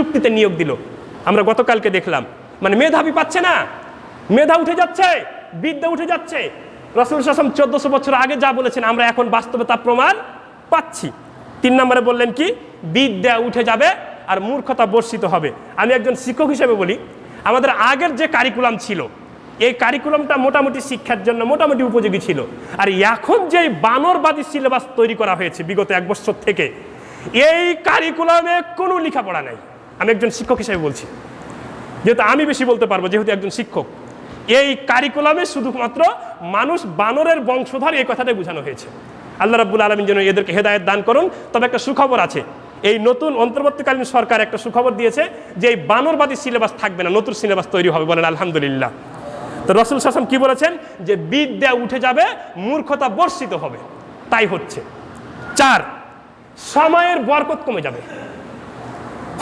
চুক্তিতে নিয়োগ দিল। আমরা গতকালকে দেখলাম, মানে মেধাবী পাচ্ছে না, মেধা উঠে যাচ্ছে, বিদ্যা উঠে যাচ্ছে। রাসূল সাল্লাল্লাহু আলাইহি ওয়াসাল্লাম 1400 বছর আগে যা বলেছেন আমরা এখন বাস্তবে তা প্রমাণ পাচ্ছি। 3 নম্বরে বললেন কি, বিদ্যা উঠে যাবে আর মূর্খতা বর্ষিত হবে। আমি একজন শিক্ষক হিসেবে বলি, আমাদের আগের যে কারিকুলাম ছিল, এই কারিকুলামটা মোটামুটি শিক্ষার জন্য মোটামুটি উপযোগী ছিল। আর এখন যে বানরবাদী সিলেবাস তৈরি করা হয়েছে বিগত 1 বছর থেকে, এই কারিকুলামে কোনো লেখাপড়া নাই। আমি একজন শিক্ষক হিসেবে বলছি, যেহেতু আমি বেশি বলতে পারবো, যেহেতু একজন শিক্ষক। এই কারিকুলামে শুধুমাত্র মানুষ বানরের বংশধর, এই কথাটাই বোঝানো হয়েছে। আল্লাহ রাব্বুল আলামিন যেন এদেরকে হেদায়েত দান করুন। তবে একটা সুখবর আছে, এই নতুন অন্তর্বর্তীকালীন সরকার একটা সুখবর দিয়েছে যে এই বানরবাদী সিলেবাস থাকবে না, নতুন সিলেবাস তৈরি হবে। বলেন আলহামদুলিল্লাহ। তো রাসূল সাল্লাল্লাহু আলাইহি ওয়াসাল্লাম কি বলেছেন, যে বিদ্যা উঠে যাবে, মূর্খতা বর্ষিত হবে। তাই হচ্ছে। 4, সময়ের বরকত কমে যাবে।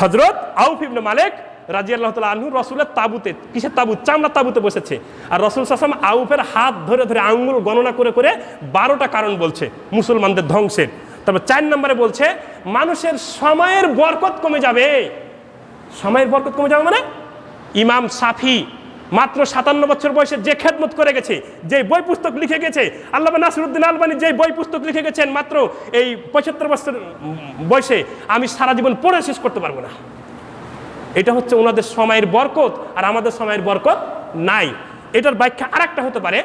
হযরত আউফ ইবনে মালিক রাদিয়াল্লাহু তাআলা আনহু রাসূলের তাবুতে, কিসের তাবুত? চামড়ার তাবুতে বসেছে। আর রাসূল সাল্লাল্লাহু আলাইহি ওয়াসাল্লাম আউফের হাত ধরে ধরে আঙ্গুল গণনা করে করে 12টা কারণ বলছে মুসলমানদের ধ্বংসের। তবে 4 নম্বরে বলছে মানুষের সময়ের বরকত কমে যাবে। সময়ের বরকত কমে যাবে মানে, ইমাম শাফি মাত্র 57 বছর বয়সে যে খেদমত করে গেছে, যে বই পুস্তক লিখে গেছে, আল্লামা নাসিরউদ্দিন আলবানী যে বই পুস্তক লিখে গেছেন মাত্র এই 75 বছর বয়সে, আমি সারা জীবন পড়ে শেষ করতে পারবো না। এটা হচ্ছে ওনাদের সময়ের বরকত, আর আমাদের সময়ের বরকত নাই। এটার ব্যাখ্যা আরেকটা হতে পারে,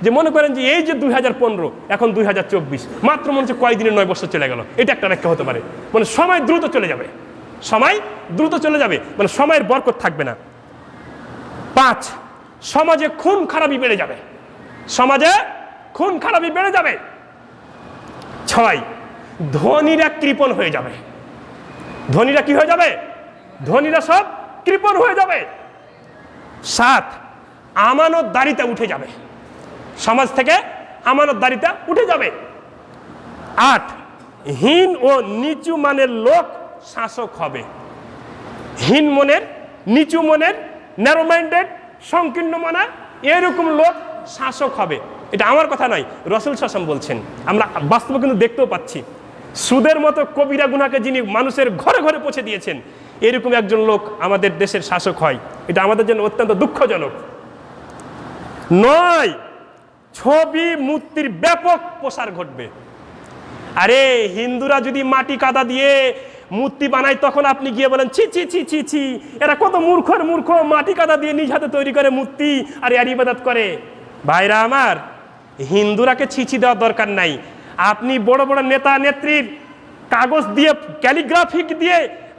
যে মনে করেন যে এই যে 2015 এখন 2024, মাত্র মনে হচ্ছে কয়েকদিনের 9 বছর চলে গেল। এটা একটা ব্যাখ্যা হতে পারে, মানে সময় দ্রুত চলে যাবে, সময় দ্রুত চলে যাবে, মানে সময়ের বরকত থাকবে না। 5, সমাজে খুন খারাপি বেড়ে যাবে, সমাজে খুন খারাপি বেড়ে যাবে। 6, ধনীরা কৃপণ হয়ে যাবে। ধনীরা কি হয়ে যাবে? ধনীরা সব কৃপণ হয়ে যাবে। 7, আমানতদারিতা উঠে যাবে, সমাজ থেকে আমানতদারিতা উঠে যাবে। 8, হীন ও নিচু মানের লোক শাসক হবে। হীন মনের, নিচু মনের, ন্যারো মাইন্ডেড, সংকীর্ণ মনা, এরকম লোক শাসক হবে। এটা আমার কথা নয়, রাসূল সাল্লাল্লাহু আলাইহি ওয়াসাল্লাম বলছেন। আমরা বাস্তবে কিন্তু দেখতেও পাচ্ছি, সুদের মতো কবিরা গুনাহকে যিনি মানুষের ঘরে ঘরে পৌঁছে দিয়েছেন, এরকম একজন লোক আমাদের দেশের শাসক হয়। এটা আমাদের জন্য অত্যন্ত দুঃখজনক। 9, ছবি মূর্তির ব্যাপক প্রসার ঘটবে। আরে হিন্দুরা যদি মাটি কাদা দিয়ে মূর্তি বানায়, তখন আপনি গিয়ে বলেন ছি ছি ছি ছি ছি, এরা কত মূর্খর মূর্খ, মাটি কাদা দিয়ে নিজ হাতে তৈরি করে মূর্তি আর এর ইবাদত করে। ভাইরা আমার, হিন্দুরাকে ছিছি দেওয়ার দরকার নাই। আপনি বড় বড় নেতা নেত্রীর কাগজ দিয়ে, ক্যালিগ্রাফিক দিয়ে,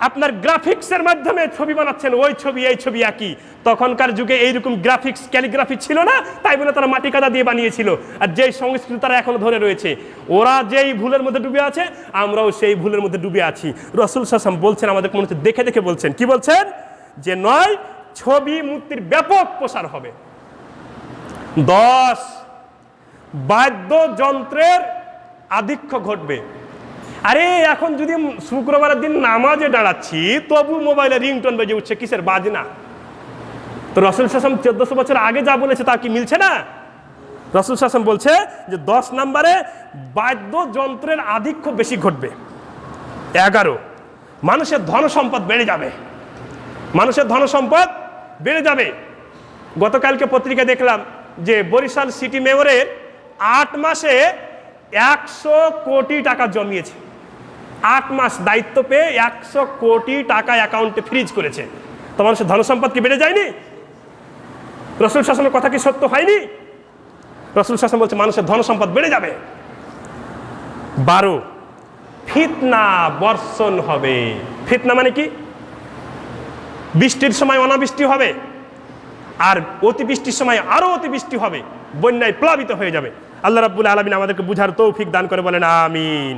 আপনার গ্রাফিক্সের মাধ্যমে ছবি বানাচ্ছেন, ওই ছবি এই ছবি একই। তখনকার যুগে এইরকম গ্রাফিক্স ক্যালিগ্রাফি ছিল না, তাই বলে তারা মাটি কাদা দিয়ে বানিয়েছিল। আর যেই সংস্কৃতি তারা এখনো ধরে রয়েছে, ওরা যেই ভুলের মধ্যে ডুবে আছে, আমরাও সেই ভুলের মধ্যে ডুবে আছি। রাসূল সাল্লাল্লাহু আলাইহি ওয়াসাল্লাম বলছেন, আমাদের মনে হচ্ছে দেখে দেখে বলছেন। কি বলছেন? যে 9, ছবি মূর্তির ব্যাপক প্রসার হবে। 10, বাদ্যযন্ত্রের আধিক্য ঘটবে। আরে এখন যদি শুক্রবারের দিন নামাজে দাঁড়াচ্ছি, তবু মোবাইলে রিংটোন বেজে উঠছে, কিসের? বাজনা। তো রাসূল সাল্লাল্লাহু আলাইহি ওয়াসাল্লাম 1400 বছর আগে যা বলেছে তা কি মিলছে না? রাসূল সাল্লাল্লাহু আলাইহি ওয়াসাল্লাম বলছে যে 10 নম্বরে বাদ্যযন্ত্রের আধিক্য বেশি ঘটবে। 11, মানুষের ধন সম্পদ বেড়ে যাবে। মানুষের ধন সম্পদ বেড়ে যাবে। গতকালকে পত্রিকা দেখলাম যে বরিশাল সিটি মেয়রের 8 মাসে 100 কোটি টাকা জমিয়েছে। 8 মাস দায়িত্ব পেয়ে 100 কোটি টাকা অ্যাকাউন্টে ফ্রিজ করেছে। তো মানুষের ধনসম্পদ কি বেড়ে যায়নি? রাসূল শাসনের কথা কি সত্য হয়নি? রাসূল শাসন বলছে মানুষের ধনসম্পদ বেড়ে যাবে। 12, ফিতনা বর্ষণ হবে। ফিতনা মানে কি? বৃষ্টির সময় অনাবৃষ্টি হবে, আর অতিবৃষ্টির সময় আরো অতিবৃষ্টি হবে, বন্যায় প্লাবিত হয়ে যাবে। আল্লাহ রাব্বুল আলামিন আমাদেরকে বুঝার তৌফিক দান করে, বলেন আমিন।